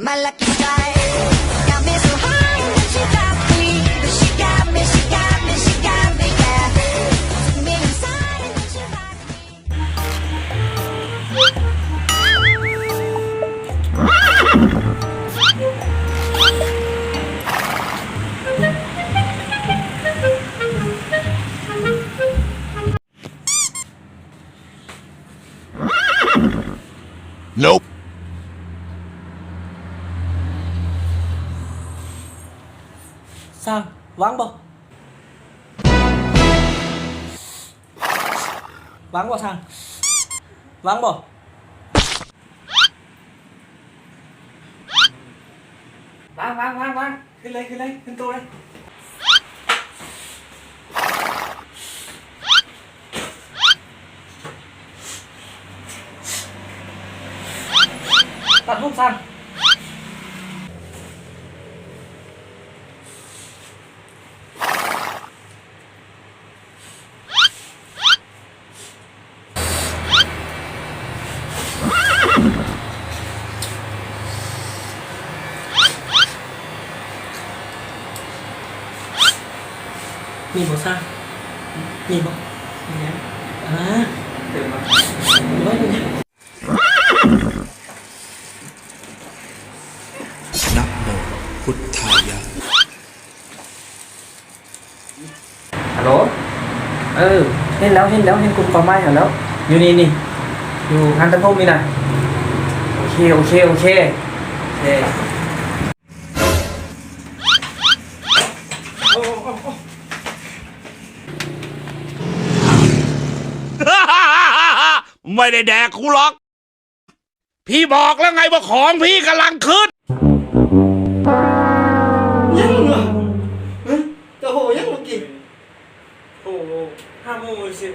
My lucky strike got me so high that she got me, but she got me, she got me, she got me, yeah. Took me inside and then she rocked me. Nope. สร้างวางบ่วางบ่สร้างวางบ่วางขึ้นเลยขึ้นตัวเลยตัดรูปสร้างมีบ่ซ่ามีบ่มีแล้วเดี๋ยวมาไว้ดูเนี่ย นะโมพุทธายะ ฮัลโหลเห็นแล้วเห็นกลุ่มป่าไม้เห็นแล้วอยู่นี่อยู่ฮันตะพงนี่นะโอเคไม่ได้แดกกูหรอก พี่บอกแล้วไงว่าของพี่กำลังขึ้น ยังเหรอจะโหยังเมื่อกี้โอ้5 โมงสิ